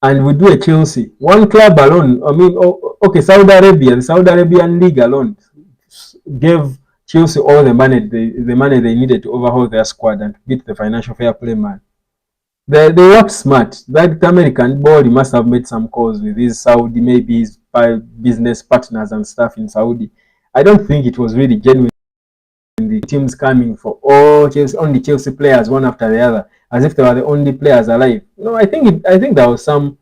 and we do a Chelsea. 1 club alone, the Saudi Arabian League alone gave Chelsea all the money they needed to overhaul their squad and beat the financial fair play man. They worked smart. That American board must have made some calls with his Saudi, maybe his business partners and stuff in Saudi. I don't think it was really genuine. The teams coming for only Chelsea players, one after the other, as if they were the only players alive. I think there was something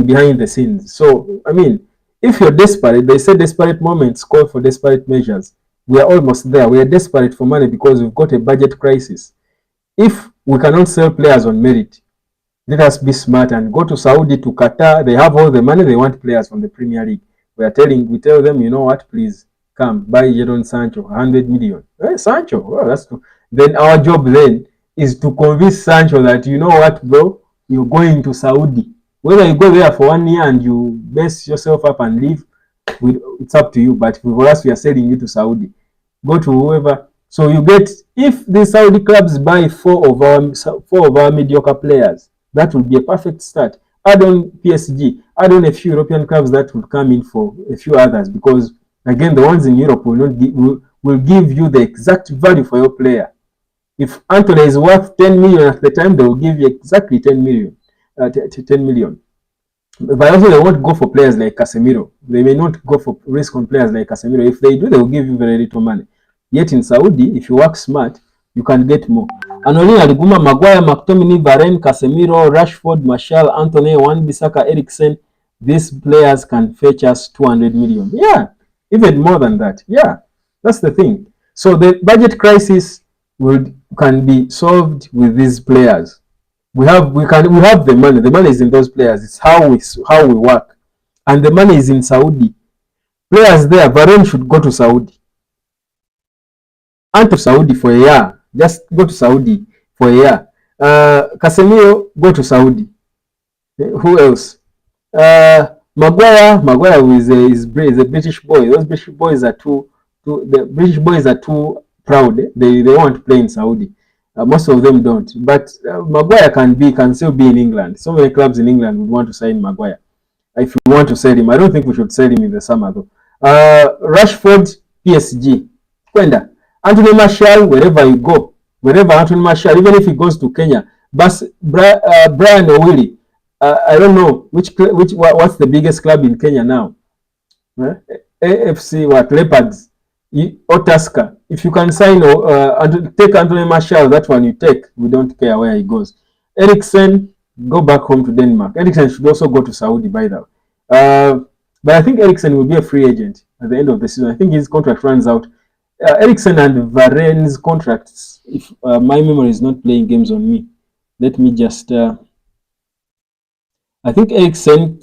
behind the scenes. So I mean, if you're desperate, they say desperate moments call for desperate measures. We are almost there. We are desperate for money because we've got a budget crisis. If we cannot sell players on merit, let us be smart and go to Saudi, to Qatar. They have all the money. They want players from the Premier League. We tell them, you know what, please come buy Jadon Sancho, 100 million. Sancho, well, that's true. Then our job then is to convince Sancho that, you know what, bro, you're going to Saudi. Whether you go there for 1 year and you mess yourself up and leave, it's up to you. But for us, we are selling you to Saudi. Go to whoever. So you get, if the Saudi clubs buy four of our mediocre players, that would be a perfect start. Add on PSG, add on a few European clubs that will come in for a few others, because again, the ones in Europe will give you the exact value for your player. If Anthony is worth 10 million at the time, they will give you exactly 10 million. 10 million. But also, they won't go for players like Casemiro. They may not go for risk on players like Casemiro. If they do, they will give you very little money. Yet in Saudi, if you work smart, you can get more. Anolina, Liguma, Maguire, McTominay, Varane, Casemiro, Rashford, Martial, Anthony, Wan-Bissaka, Eriksen, these players can fetch us 200 million. Yeah, even more than that. Yeah, that's the thing. So the budget crisis can be solved with these players. We have the money. The money is in those players. It's how we work, and the money is in Saudi. Players there. Varane should go to Saudi. And to Saudi for a year. Just go to Saudi for a year. Casemiro, go to Saudi. Who else? Maguire is a British boy. Those British boys are the British boys are too proud. They want to play in Saudi. Most of them don't. But Maguire can still be in England. So many clubs in England would want to sign Maguire. If you want to sell him, I don't think we should sell him in the summer though. Rashford, PSG. Kwenda. Anthony Martial, wherever you go, wherever Anthony Martial, even if he goes to Kenya, but Brian Owili, I don't know what's the biggest club in Kenya now? AFC, Leopards, or Tusker. If you can sign take Anthony Martial, that one you take. We don't care where he goes. Eriksen, go back home to Denmark. Eriksen should also go to Saudi, by the way. But I think Eriksen will be a free agent at the end of the season. I think his contract runs out. Eriksen and Varane's contracts, if my memory is not playing games on me, let me just I think Eriksen,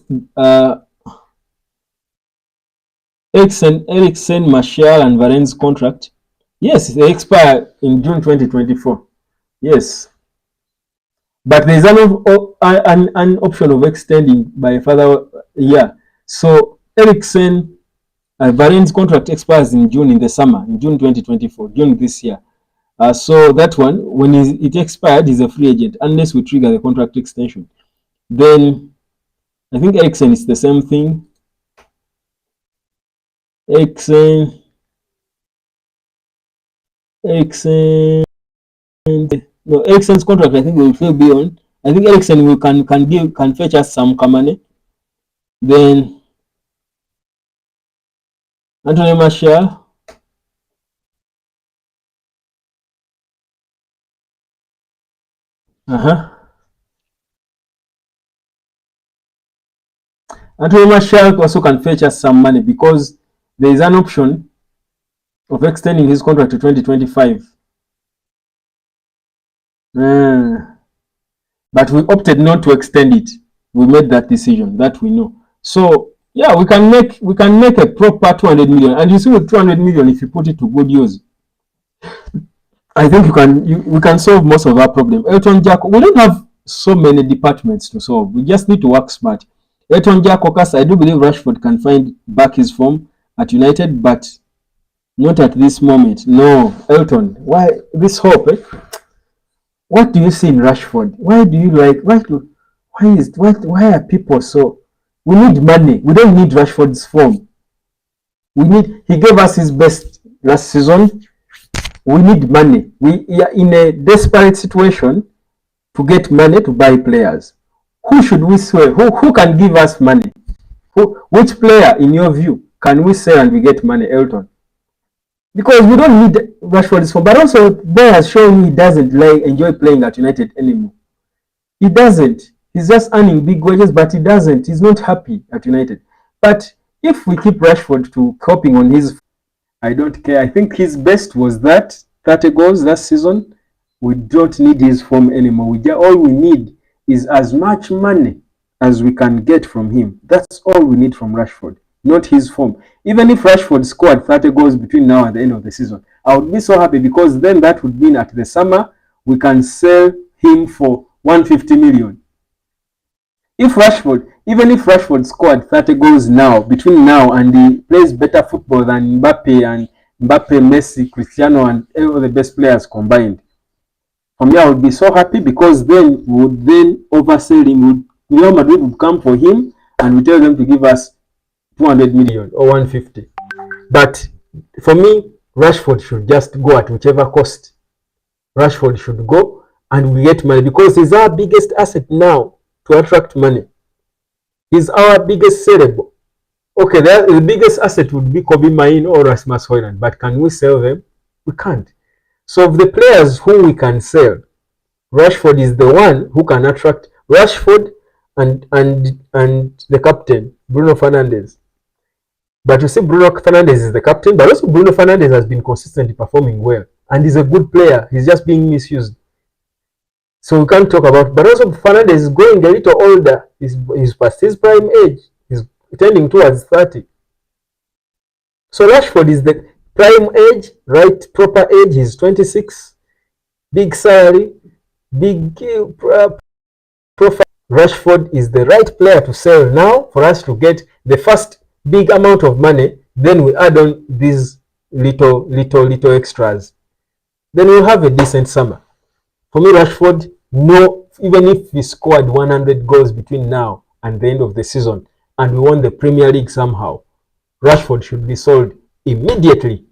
Martial and Varane's contract, yes, they expire in June 2024. Yes, but there is an option of extending by a further year. So Eriksen, Varane's contract expires in June, in the summer, in June 2024, June this year. So that one, when it expired, he's a free agent, unless we trigger the contract extension. Then I think Eriksen is the same thing. Eriksen's contract, I think, will still be on. I think Eriksen can fetch us some money. Then Anthony Martial, Anthony Martial also can fetch us some money because there is an option of extending his contract to 2025. But we opted not to extend it. We made that decision, that we know. So yeah, we can make a proper 200 million, and you see, with 200 million, if you put it to good use, I think we can solve most of our problem. Elton Jack, we don't have so many departments to solve. We just need to work smart. Elton Jack, I do believe Rashford can find back his form at United, but not at this moment. No, Elton, why this hope? What do you see in Rashford? Why do you like? Why are people so? We need money. We don't need Rashford's form. He gave us his best last season. We need money. We are in a desperate situation to get money to buy players. Who should we sell? Who can give us money? Which player, in your view, can we sell and we get money? Elton. Because we don't need Rashford's form. But also, Boy has shown he doesn't enjoy playing at United anymore. He doesn't. He's just earning big wages, but he doesn't. He's not happy at United. But if we keep Rashford to coping on his, I don't care. I think his best was that 30 goals last season. We don't need his form anymore. All we need is as much money as we can get from him. That's all we need from Rashford, not his form. Even if Rashford scored 30 goals between now and the end of the season, I would be so happy, because then that would mean at the summer we can sell him for 150 million. Even if Rashford scored 30 goals now, between now and he plays better football than Mbappe, Messi, Cristiano, and all the best players combined, for me, I would be so happy, because then we would then oversell him. Real Madrid would come for him and we tell them to give us 200 million or 150. But for me, Rashford should just go at whichever cost. Rashford should go and we get money, because he's our biggest asset now to attract money. He's our biggest sellable. Okay, the biggest asset would be Kobe Main or Rasmus Højlund, but can we sell them? We can't. So of the players who we can sell, Rashford is the one who can attract. Rashford and the captain, Bruno Fernandes. But you see, Bruno Fernandes is the captain, but also Bruno Fernandes has been consistently performing well. And he's a good player. He's just being misused. So we can't talk about, but also Fernandes is going a little older. He's past his prime age. He's tending towards 30. So Rashford is the prime age, right, proper age. He's 26. Big salary, big profile. Rashford is the right player to sell now for us to get the first big amount of money. Then we add on these little extras. Then we'll have a decent summer. For me, Rashford, no, even if he scored 100 goals between now and the end of the season and we won the Premier League somehow, Rashford should be sold immediately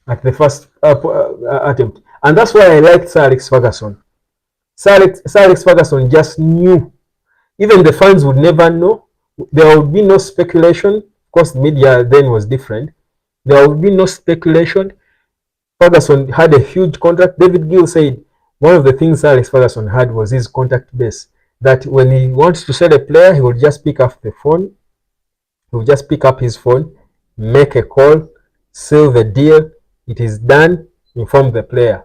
at the first attempt. And that's why I liked Sir Alex Ferguson. Sir Alex Ferguson just knew. Even the fans would never know. There would be no speculation. Of course, the media then was different. There would be no speculation. Ferguson had a huge contract. David Gill said one of the things Sir Alex Ferguson had was his contact base. That when he wants to sell a player, he would just pick up the phone. He would just pick up his phone, make a call, seal the deal. It is done. Inform the player.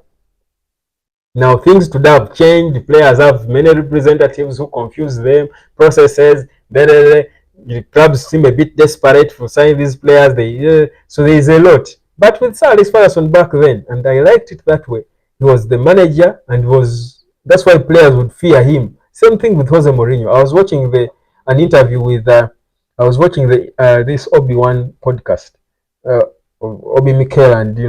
Now things today have changed. The players have many representatives who confuse them, processes. The clubs seem a bit desperate for signing these players. So there is a lot. But with Sir Alex Ferguson back then, and I liked it that way, he was the manager, and that's why players would fear him. Same thing with Jose Mourinho. I was watching an interview with this Obi-Wan podcast, Obi Mikel, and he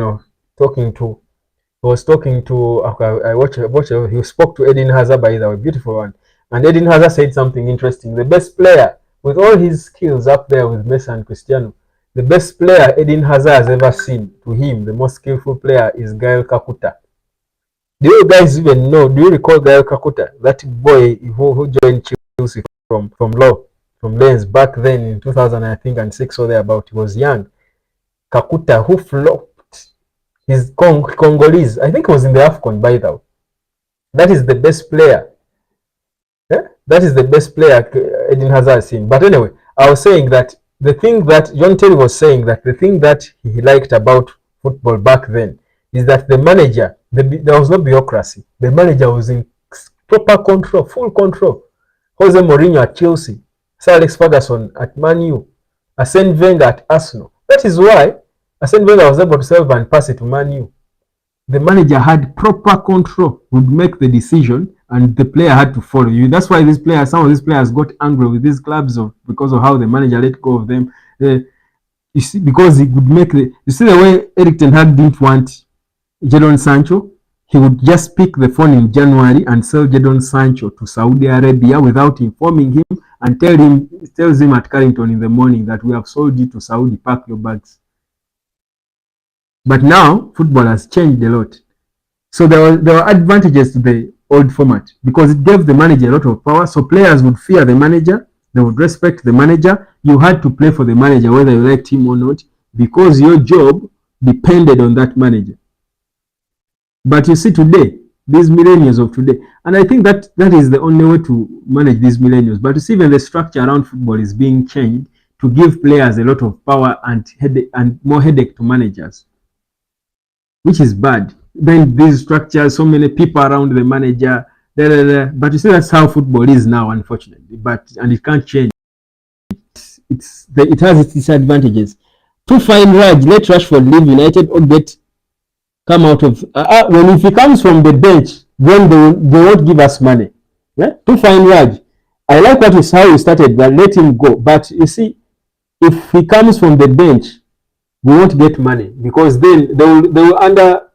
spoke to Eden Hazard, by the way, beautiful one. And Eden Hazard said something interesting. The best player, with all his skills up there with Messi and Cristiano, the best player Eden Hazard has ever seen, to him, the most skillful player, is Gael Kakuta. Do you guys even know? Do you recall Gael Kakuta? That boy who joined Chelsea from Lens back then in 2000, I think, and 6 or thereabout. He was young. Kakuta, who flopped. He's Congolese. I think he was in the AFCON, by the way. That is the best player. Yeah? That is the best player Eden Hazard has seen. But anyway, I was saying that the thing that John Terry was saying, that the thing that he liked about football back then is that the manager, there was no bureaucracy. The manager was in proper control, full control. Jose Mourinho at Chelsea, Sir Alex Ferguson at Man U, Arsene Wenger at Arsenal. That is why Arsene Wenger was able to sell Van Persie to Man U. The manager had proper control, would make the decision, and the player had to follow you. That's why some of these players got angry with these clubs because of how the manager let go of them. You see, because he could make you see the way Erik ten Hag didn't want Jadon Sancho. He would just pick the phone in January and sell Jadon Sancho to Saudi Arabia without informing him, and tells him at Carrington in the morning that we have sold you to Saudi, pack your bags. But now football has changed a lot. So there were advantages to the old format because it gave the manager a lot of power. So players would fear the manager, they would respect the manager. You had to play for the manager whether you liked him or not, because your job depended on that manager. But you see today, these millennials of today, and I think that is the only way to manage these millennials. But you see, even the structure around football is being changed to give players a lot of power and more headache to managers, which is bad. Then these structures, so many people around the manager, but you see that's how football is now, unfortunately. And it can't change. It has its disadvantages. To find Raj, let Rashford leave United or come out of when if he comes from the bench, then they won't give us money. Yeah? To find Raj, I like how you started, but let him go. But you see, if he comes from the bench, we won't get money because then they will under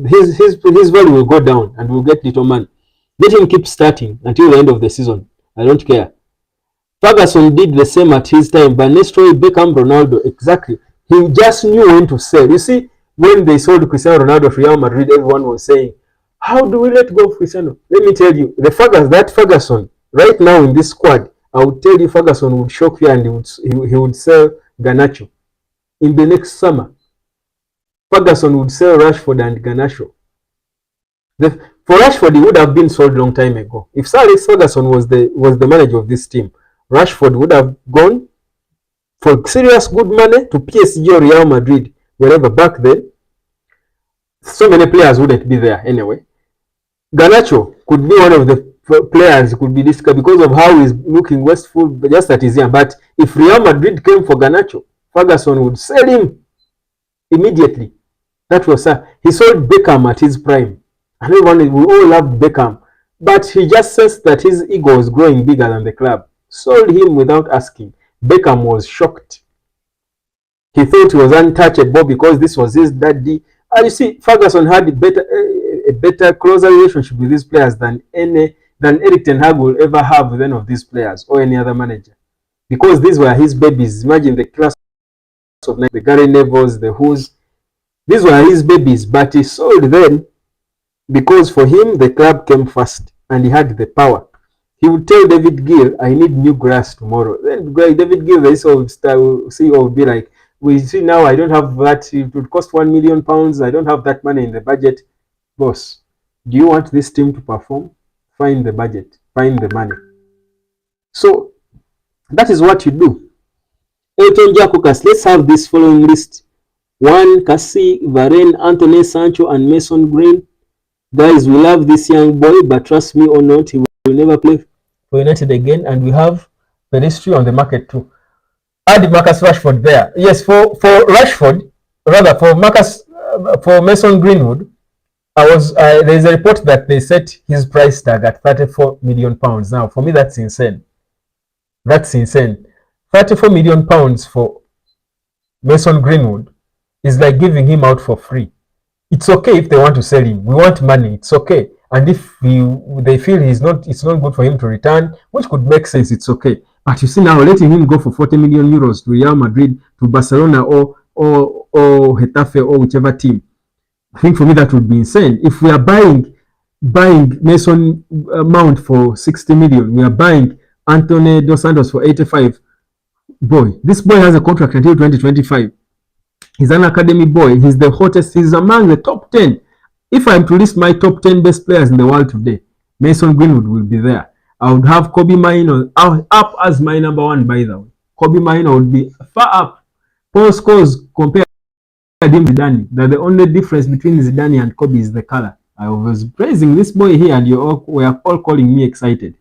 his value will go down and we'll get little money. Let him keep starting until the end of the season. I don't care. Ferguson did the same at his time. Van Nistelrooy, Beckham, Ronaldo, exactly. He just knew when to sell. You see, when they sold Cristiano Ronaldo to Real Madrid, everyone was saying, how do we let go of Cristiano? Let me tell you, that Ferguson, right now in this squad, I would tell you Ferguson would shock you and he would sell Garnacho. In the next summer, Ferguson would sell Rashford and Garnacho. For Rashford, he would have been sold a long time ago. If Sir Alex Ferguson was the manager of this team, Rashford would have gone for serious good money to PSG or Real Madrid, wherever back then. So many players wouldn't be there anyway. Garnacho could be one of the players, could be this guy because of how he's looking wasteful, just that he's young. But if Real Madrid came for Garnacho, Ferguson would sell him immediately. That was he sold Beckham at his prime. And we all loved Beckham. But he just sensed that his ego was growing bigger than the club. Sold him without asking. Beckham was shocked. He thought he was untouchable because this was his daddy. And you see, Ferguson had a better, closer relationship with these players than Eric Ten Hag will ever have with any of these players or any other manager. Because these were his babies. Imagine the class of the Gary Nevilles, the Who's. These were his babies, but he sold them because for him, the club came first and he had the power. He would tell David Gill, I need new grass tomorrow. Then David Gill, the CEO, would be like, we see now I don't have that. It would cost £1 million. I don't have that money in the budget. Boss, do you want this team to perform? Find the budget. Find the money. So that is what you do. Elton Jakukas, let's have this following list. 1. Cassie, Varane, Anthony, Sancho, and Mason Green. Guys, we love this young boy, but trust me or not, he will never play for United again. And we have Pedestri on the market too. Add Marcus Rashford there. Yes, for Rashford, rather for Mason Greenwood, there is a report that they set his price tag at £34 million. Now, for me, that's insane. That's insane. £34 million for Mason Greenwood is like giving him out for free. It's okay if they want to sell him. We want money. It's okay. And if they feel it's not good for him to return, which could make sense, it's okay. But you see now, letting him go for 40 million euros to Real Madrid, to Barcelona or Getafe or whichever team, I think for me that would be insane. If we are buying Mason Mount for 60 million, we are buying Anthony Dos Santos for 85. Boy, this boy has a contract until 2025. He's an academy boy. He's the hottest. He's among the top 10. If I'm to list my top 10 best players in the world today, Mason Greenwood will be there. I would have Kobe Mainoo up as my number 1, by the way. Kobe Mainoo would be far up. Paul Scholes compared him to Zidane. That the only difference between Zidane and Kobe is the color. I was praising this boy here and we are all calling me excited.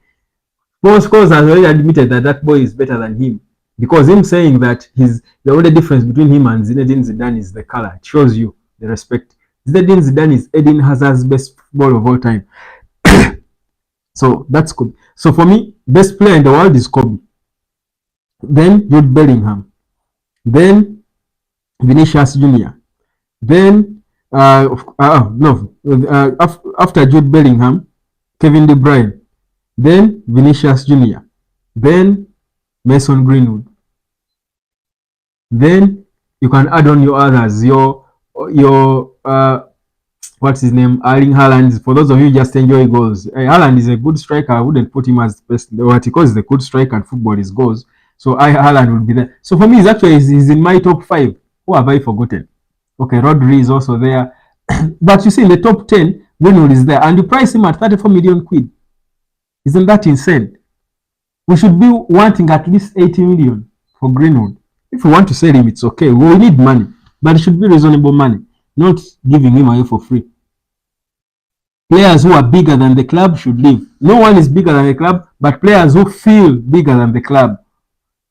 Paul Scholes has already admitted that boy is better than him. Because him saying that the only difference between him and Zinedine Zidane is the color. It shows you the respect. Zinedine Zidane is Eden Hazard's best footballer of all time. So that's Kobe. So for me, best player in the world is Kobe. Then Jude Bellingham. Then Vinicius Jr. Then after Jude Bellingham, Kevin De Bruyne. Then Vinicius Jr. Then Mason Greenwood. Then you can add on your others. Your what's his name? Erling Haaland. For those of you who just enjoy goals, Haaland is a good striker. I wouldn't put him as the best. What he calls the good striker and football is goals. So Haaland would be there. So for me, he's in my top 5. Who have I forgotten? Okay, Rodri is also there. But you see, in the top 10, Greenwood is there, and you price him at 34 million quid. Isn't that insane? We should be wanting at least 80 million for Greenwood. If you want to sell him, it's okay. We need money, but it should be reasonable money, not giving him away for free. Players who are bigger than the club should leave. No one is bigger than the club, but players who feel bigger than the club.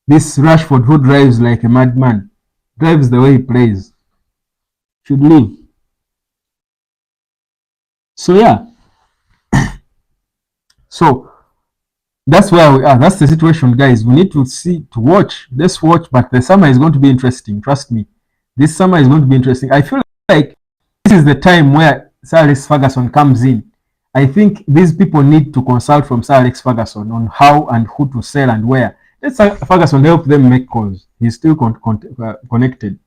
This Rashford, who drives like a madman, drives the way he plays, should leave. So yeah, so that's where we are. That's the situation, guys. We need to watch. Let's watch. But the summer is going to be interesting. Trust me, this summer is going to be interesting. I feel like this is the time where Sir Alex Ferguson comes in. I think these people need to consult from Sir Alex Ferguson on how and who to sell and where. Let Ferguson help them make calls. He's still connected.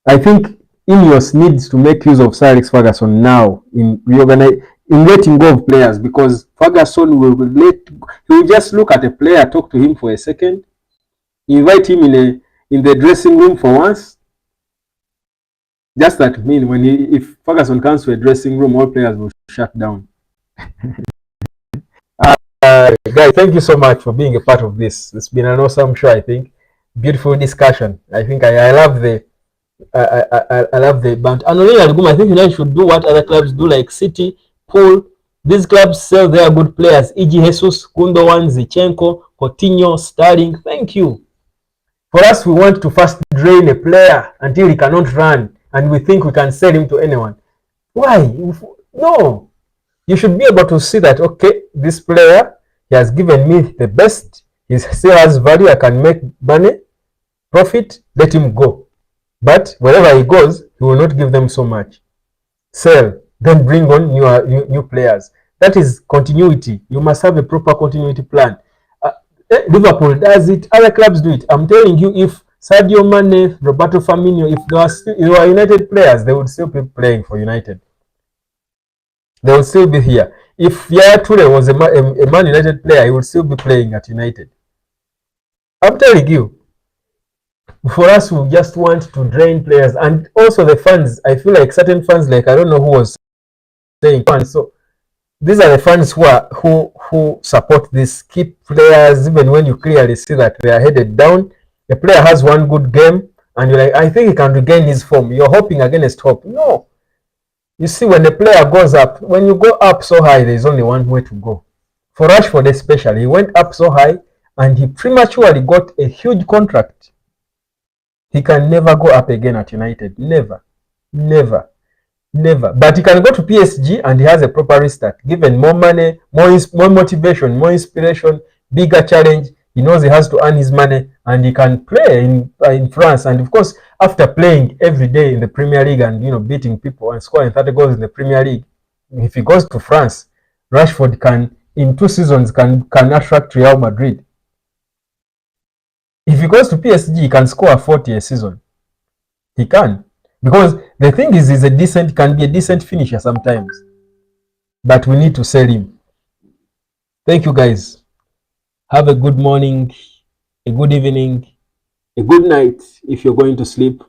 I think INEOS needs to make use of Sir Alex Ferguson now in letting go of players, because Ferguson he will just look at a player, talk to him for a second, invite him in the dressing room for once. Just that if Ferguson comes to a dressing room, all players will shut down. Guys, thank you so much for being a part of this. It's been an awesome show, I think. Beautiful discussion. I think I love the I love the band. And I think United should do what other clubs do, like City, Pool. These clubs sell their good players. E.g. Jesus, Gundogan, Zinchenko, Coutinho, Sterling. Thank you. For us, we want to first drain a player until he cannot run, and we think we can sell him to anyone. Why? No. You should be able to see that, okay, this player, he has given me the best. He still has value. I can make money, profit. Let him go. But wherever he goes, he will not give them so much. Sell, then bring on new players. That is continuity. You must have a proper continuity plan. Liverpool does it. Other clubs do it. I'm telling you, if Sadio Mane, Roberto Firmino, if they were United players, they would still be playing for United. They would still be here. If Yaya Toure was a Man United player, he would still be playing at United. I'm telling you. For us, we just want to drain players, and also the fans. I feel like certain fans, like I don't know who was saying fans. So these are the fans who support this. Keep players even when you clearly see that they are headed down. The player has one good game, and you're like, I think he can regain his form. You're hoping against hope. No, you see, when the player goes up, when you go up so high, there's only one way to go. For Rashford especially, he went up so high, and he prematurely got a huge contract. He can never go up again at United. Never. Never. Never. But he can go to PSG and he has a proper restart. Given more money, more motivation, more inspiration, bigger challenge. He knows he has to earn his money and he can play in France. And of course, after playing every day in the Premier League and beating people and scoring 30 goals in the Premier League, if he goes to France, Rashford can, in 2 seasons, can attract Real Madrid. If he goes to PSG, he can score 40 a season. He can. Because the thing is, can be a decent finisher sometimes. But we need to sell him. Thank you, guys. Have a good morning, a good evening, a good night if you're going to sleep.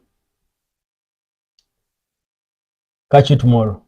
Catch you tomorrow.